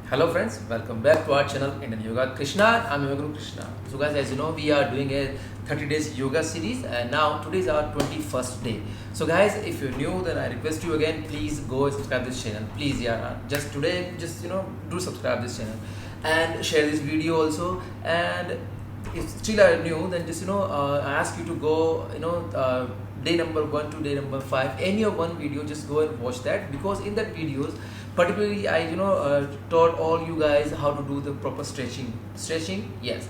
Hello friends, welcome back to our channel Indian Yoga Krishna. I'm Yoga Guru Krishna. So guys, as you know, we are doing a 30 days yoga series and now today is our 21st day. So guys, if you're new, then I request you again, please go and subscribe this channel. Please, yeah, just today, do subscribe this channel and share this video also. And if still are new, then I ask you to go, day number 1 to day number 5, any of one video, just go and watch that, because in that videos particularly I taught all you guys how to do the proper stretching. Yes,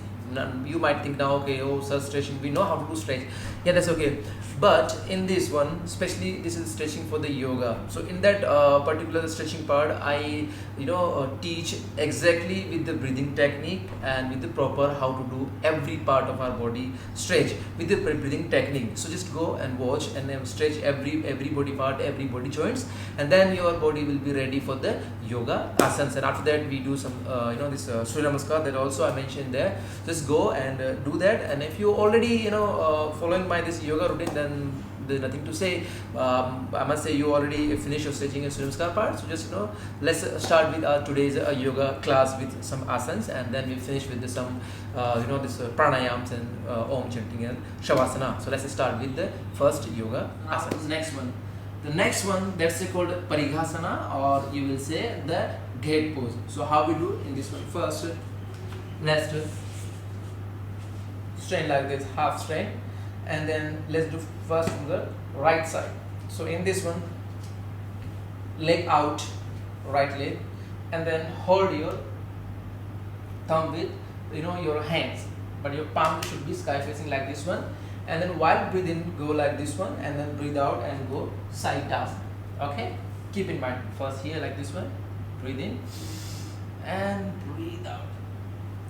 you might think now, okay, oh sir, stretching, we know how to do stretch. Yeah, that's okay, but in this one especially, this is stretching for the yoga. So in that particular stretching part, I teach exactly with the breathing technique and with the proper how to do every part of our body stretch with the breathing technique. So just go and watch and then stretch every body part, every body joints, and then your body will be ready for the yoga asanas. And after that we do some this Surya Namaskar that also I mentioned there. Just go and do that. And if you already following by this yoga routine, then there's nothing to say. I must say you already finished your stretching and Surya Namaskar part. So just let's start with today's yoga class with some asanas, and then we finish with some pranayams and om chanting and shavasana. So let's start with the first yoga asana. The next one, that's called Parighasana, or you will say the gate pose. So how we do in this one? First, let's strain like this, half strain, and then let's do first from the right side. So in this one, leg out, right leg, and then hold your thumb with your hands, but your palm should be sky facing like this one. And then while breathe in, go like this one, and then breathe out and go side down. Okay, keep in mind, first here like this one, breathe in and breathe out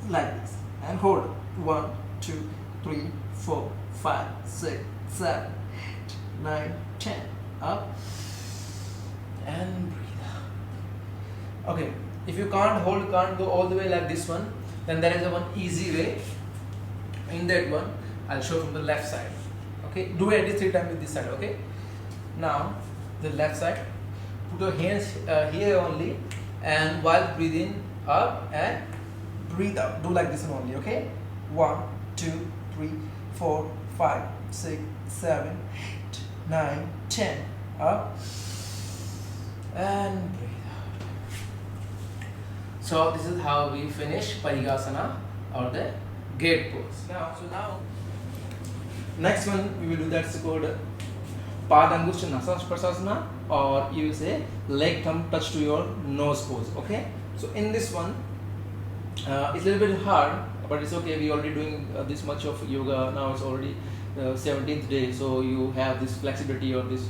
like this, and hold 1 2 3 4 5 6 7 8 9 10, up and breathe out. Okay, if you can't go all the way like this one, then there is a one easy way. In that one, I'll show from the left side. Okay, do it at least 3 times with this side. Okay, now the left side, put your hands here only, and while breathing up and breathe out, do like this one only. Okay, 1 2 3 4 5 6 7 8 9 10, up and breathe out. So this is how we finish Parighasana, or the gate pose. Now next one we will do, that's called Padangushta Nasasprsasana, or you will say leg thumb touch to your nose pose. Okay, so in this one it's a little bit hard, but it's okay. We already doing this much of yoga now. It's already 17th day, so you have this flexibility or this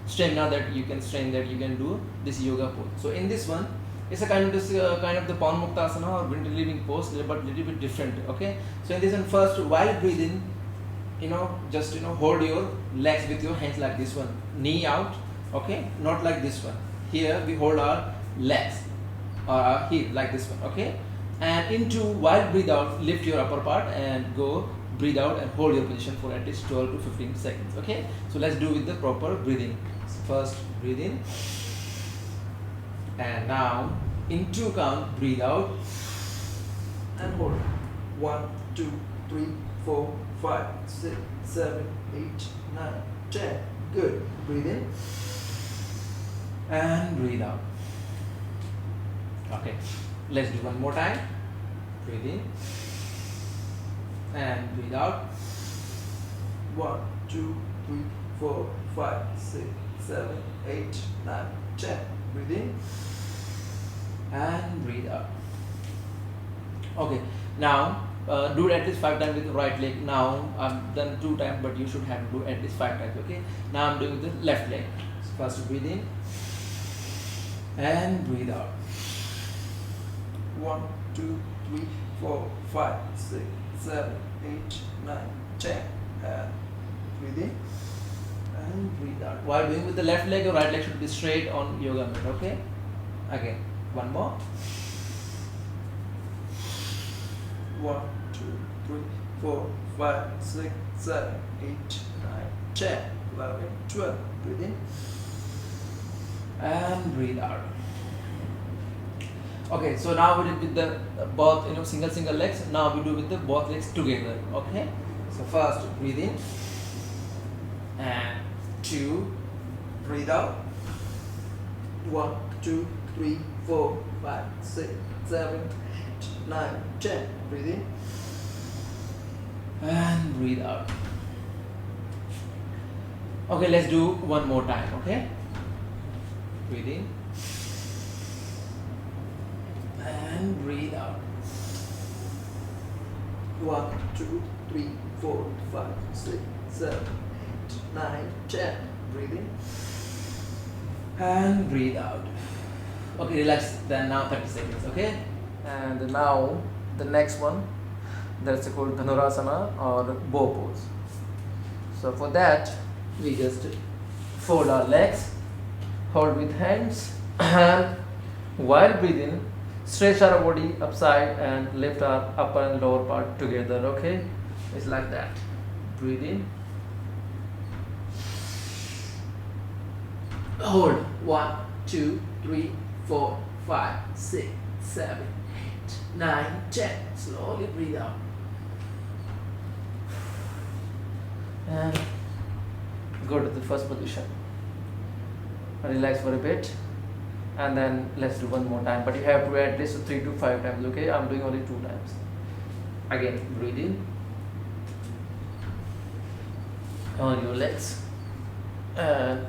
stamina that you can strain, that you can do this yoga pose. So in this one, it's a kind of the Pavanmuktasana or wind relieving pose, but little bit different. Okay, so in this one, first while breathing, just hold your legs with your hands like this one, knee out. Okay, not like this one. Here we hold our legs or our heel like this one. Okay, and into, while breathe out, lift your upper part and go breathe out and hold your position for at least 12 to 15 seconds. Okay, so let's do with the proper breathing. First breathe in, and now in 2 count, breathe out and hold 1 2 3 4 5 6 7 8 9 10. Good. Breathe in and breathe out. Okay, let's do one more time. Breathe in and breathe out. 1 2 3 4 5 6 7 8 9 10. Breathe in and breathe out. Okay, now do it at least 5 times with the right leg. Now I've done 2 times, but you should have to do at least 5 times. Okay, now I'm doing with the left leg. So first breathe in and breathe out. 1 2 3 4 5 6 7 8 9 10, and breathe in and breathe out. While doing with the left leg, your right leg should be straight on yoga mat. Okay, again, one more. 1 2 3 4 5 6 7 8 9 10 11 12. Breathe in and breathe out. Okay, so now we did with the both single legs. Now we do with the both legs together. Okay, so first breathe in and 2, breathe out. 1, 2, 3, 4, 5, 6, 7, 8, 9, 10. Breathe in and breathe out. Okay, let's do one more time. Okay, breathe in and breathe out. 1, 2, 3, 4, 5, 6, 7, 8, 9, 10. Breathe in and breathe out. Okay, relax. Then now 30 seconds. Okay, and now the next one, that's called Dhanurasana or bow pose. So for that, we just fold our legs, hold with hands, and while breathing, stretch our body upside and lift our upper and lower part together. Okay, it's like that. Breathe in, hold 1, 2, 3, 4, 5, 6, 7, 8, 9, 10. Slowly breathe out. And go to the first position. Relax for a bit. And then let's do one more time. But you have to at least 3 to 5 times. Okay, I'm doing only 2 times. Again, breathe in on your legs. And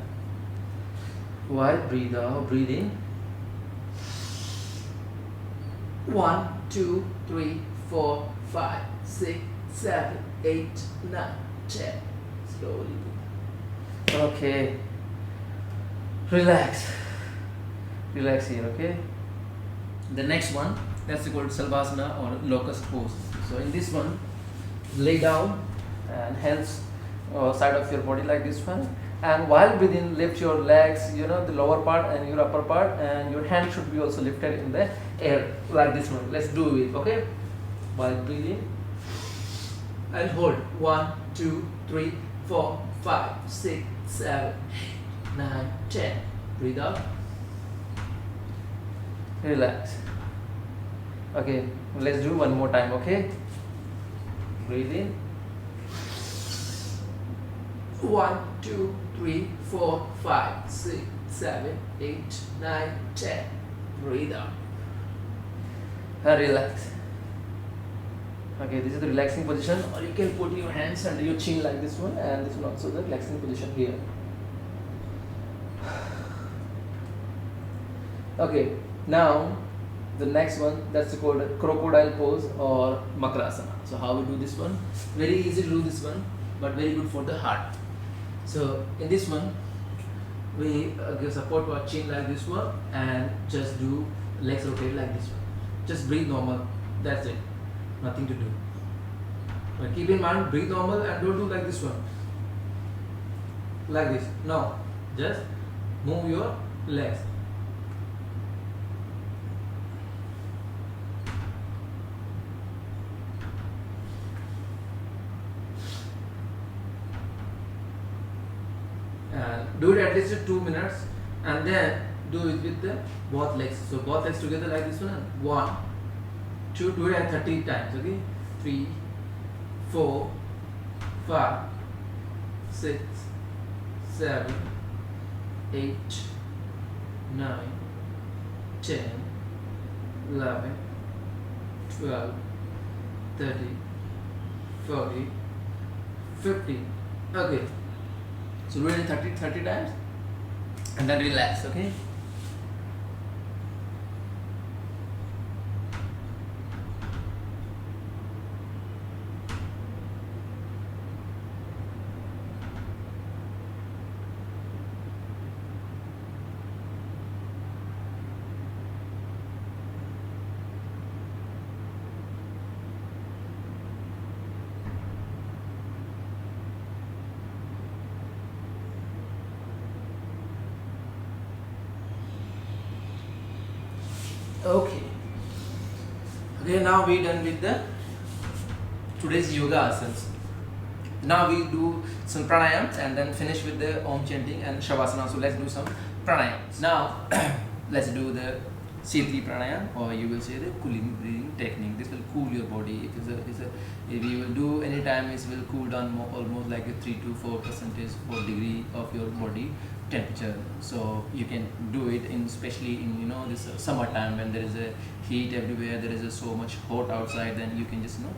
while breathe out, breathe in. 1, 2, 3, 4, 5, 6, 7, 8, 9, 10. Slowly. Okay. Relax. Relax here, okay? The next one, that's called Salvasana or locust pose. So in this one, lay down and hands side of your body like this one. And while breathing, lift your legs, the lower part and your upper part, and your hand should be also lifted in the air like this one. Let's do it, okay? While breathing, and hold 1, 2, 3, 4, 5, 6, 7, 8, 9, 10. Breathe out. Relax. Okay, let's do one more time, okay? Breathe in. 1, 2, 3, 4, 5, 6, 7, 8, 9, 10. Breathe out. Relax. Okay, this is the relaxing position, or you can put your hands under your chin like this one, and this one also the relaxing position here. Okay, now the next one, that's called crocodile pose or Makrasana. So how we do this one? Very easy to do this one, but very good for the heart. So in this one, we give support to our chin like this one, and just do legs rotate like this one. Just breathe normal. That's it. Nothing to do. But keep in mind, breathe normal and don't do like this one. Like this. No. Just move your legs. And do it at least 2 minutes, and then do it with the both legs. So both legs together like this one. 1, 2, do it at 30 times. Okay, 3, 4, 5, 6, 7, 8, 9, 10, 11, 12, 13, 14, 15. Okay. So do it in 30 times, and then relax, okay? Okay. Okay, now we done with the today's yoga asanas. Now we do some pranayams and then finish with the Om chanting and Shavasana. So let's do some pranayams. Now let's do the C3 pranayam, or you will say the cooling breathing technique. This will cool your body. If you will do any time, it will cool down almost like a 3 to 4% for degree of your body temperature. So you can do it in, especially in, you know, this summertime when there is a heat everywhere, there is so much hot outside, then you can just, you know,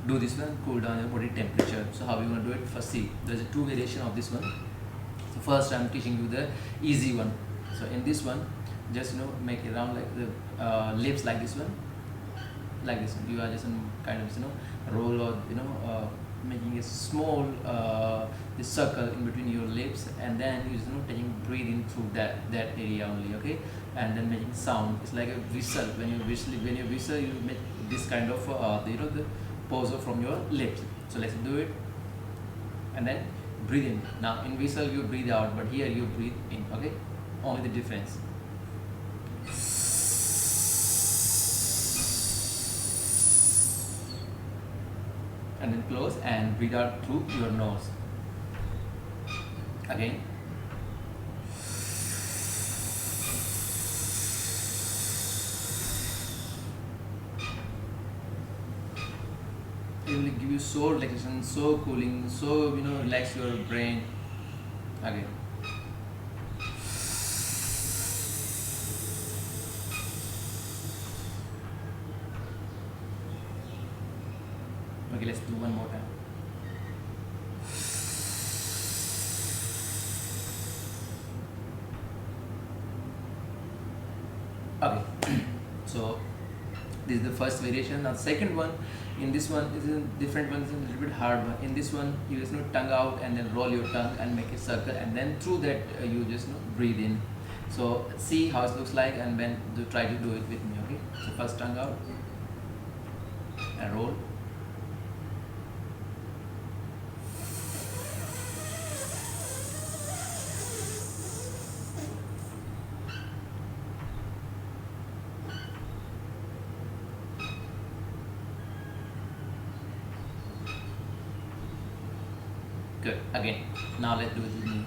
do this one, cool down your body temperature. So how you gonna do it? First, see, there's a two variation of this one. So first I'm teaching you the easy one. So in this one, just, you know, make it round like the lips like this one, like this one. You are just kind of, you know, roll, or, you know, making a small this circle in between your lips, and then you, you know, taking breathing through that area only, okay, and then making sound. It's like a whistle. When you whistle, you make this kind of you know, the pause from your lips. So let's do it, and then breathe in. Now in whistle you breathe out, but here you breathe in, okay, only the difference. And then close and breathe out through your nose. Again. It will give you so relaxation, so cooling, so, you know, relax your brain. Again. Okay, let's do one more time. Okay, so this is the first variation. Now second one, in this one is a different one, is a little bit hard one. In this one, you just, you know, tongue out and then roll your tongue and make a circle, and then through that you just, you know, breathe in. So see how it looks like, and then try to do it with me. Okay, so first tongue out and roll. Good. Again. Now let's do it with me.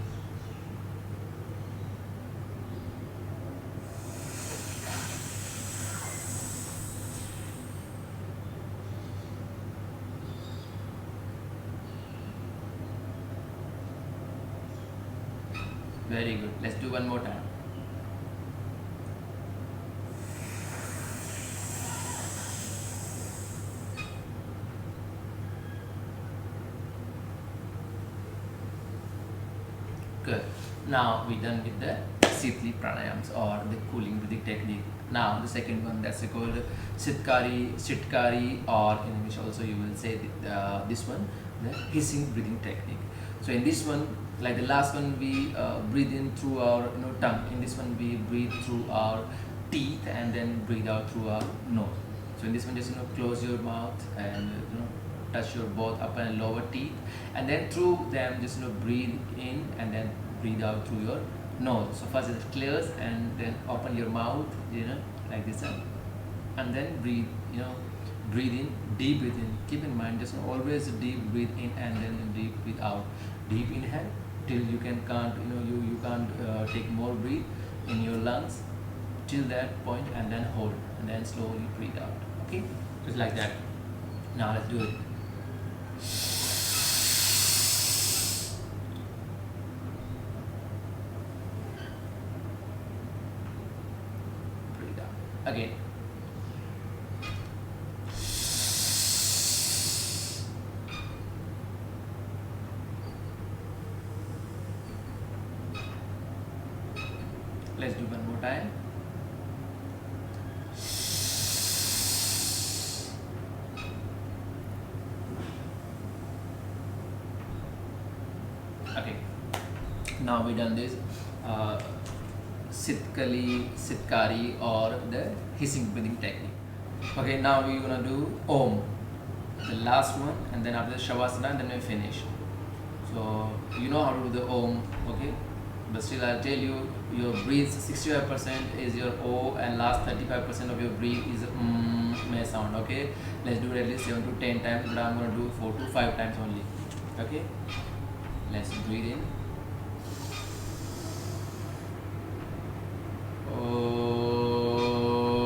Very good. Let's do one more time. Good. Now we done with the C3 pranayams, or the cooling breathing technique. Now the second one, that's called Sitkari, or in English also you will say this one, the hissing breathing technique. So in this one, like the last one, we breathe in through our, you know, tongue. In this one, we breathe through our teeth and then breathe out through our nose. So in this one, just, you know, close your mouth and, you know, touch your both upper and lower teeth, and then through them just, you know, breathe in and then breathe out through your nose. So first it clears, and then open your mouth, you know, like this, and then breathe, you know, breathe in, deep breathe in. Keep in mind, just always deep breathe in and then deep breathe out. Deep inhale till you can't, you know, you can't take more breath in your lungs till that point, and then hold, and then slowly breathe out. Okay, just like that. Now let's do it. Breathe out again. Let's do one more time. Okay, now we done this Sitkari, or the hissing breathing technique. Okay, now we're gonna do Om, the last one, and then after the Shavasana, and then we finish. So you know how to do the Om, okay? But still, I'll tell you, your breath 65% is your O, and last 35% of your breath is may sound. Okay, let's do it at least 7 to 10 times, but I'm gonna do 4 to 5 times only. Okay, let's breathe in. Oh.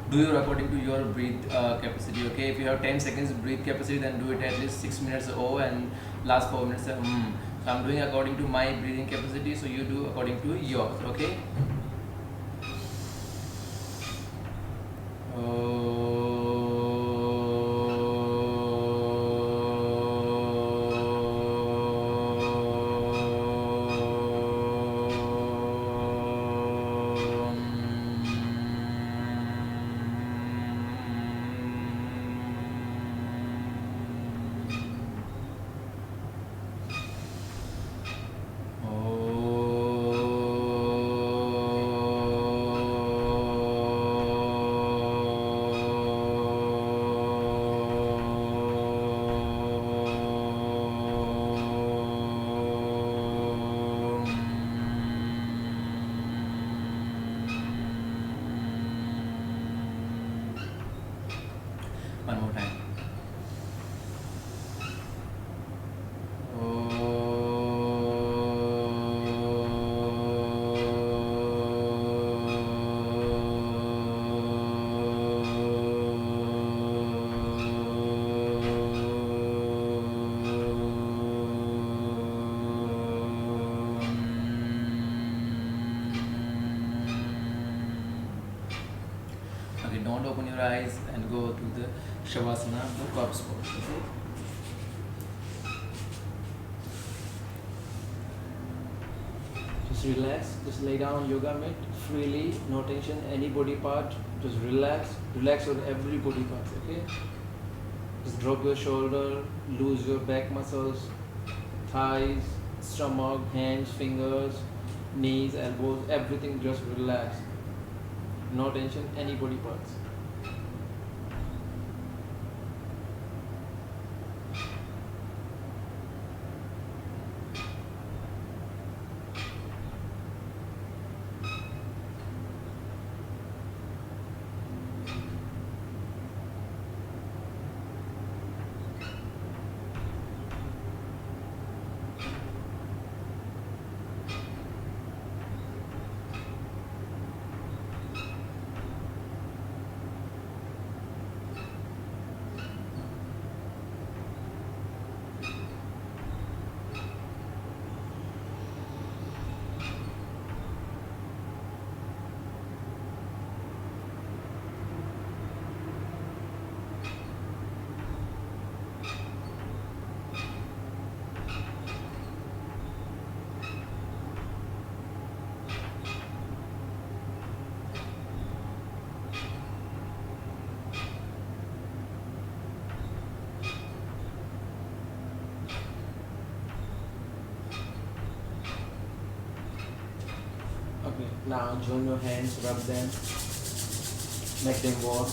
do it according to your breathe capacity. Okay, if you have 10 seconds breathe capacity, then do it at least 6 minutes and last 4 minutes So I'm doing according to my breathing capacity, so you do according to yours. Okay. One more time. Okay, don't open your eyes and go to the Shavasana, the corpse pose. Okay. Just relax, just lay down yoga mat freely, no tension, any body part, just relax on every body part, okay? Just drop your shoulder, loose your back muscles, thighs, stomach, hands, fingers, knees, elbows, everything just relax. No tension, any body parts. Okay, now join your hands, rub them, make them warm.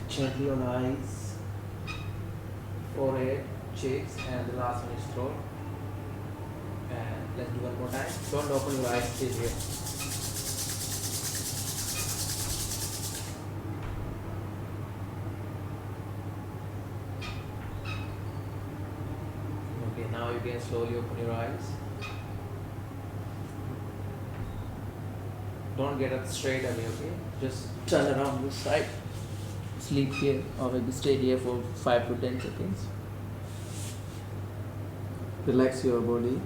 Gently on eyes, forehead, cheeks, and the last one is throat. And let's do one more time. Don't open your eyes, stay here. Okay, now you can slowly open your eyes. Don't get up straight away, okay? Just turn around this side. Sleep here or maybe stay here for 5 to 10 seconds. Relax your body.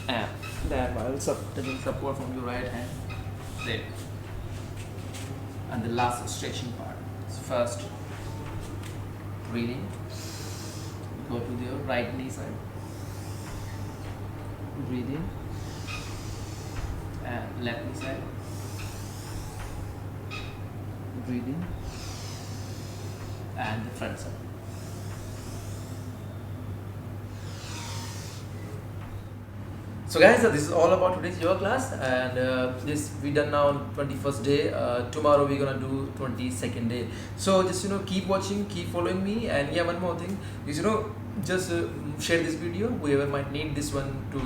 And then I will taking support from your right hand. There. And the last stretching part. So first, breathing. Go to the right knee side. Breathe in. And left knee side. Breathe in. And the front side. So guys, this is all about today's yoga class, and this we done now on 21st day. Tomorrow we're gonna do 22nd day. So just keep watching, keep following me, and yeah, one more thing is just share this video. Whoever might need this one to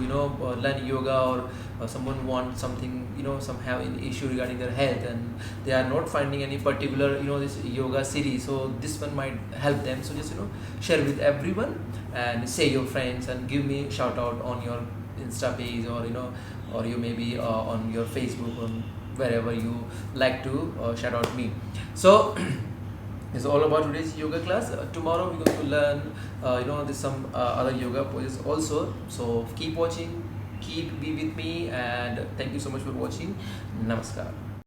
learn yoga, or someone want something, some have an issue regarding their health and they are not finding any particular this yoga series, so this one might help them. So just share with everyone and say your friends and give me shout out on your Insta page, or you maybe on your Facebook, on wherever you like to shout out me. So it's all about today's yoga class. Tomorrow we're going to learn there's some other yoga poses also. So keep watching, keep be with me, and thank you so much for watching. Namaskar.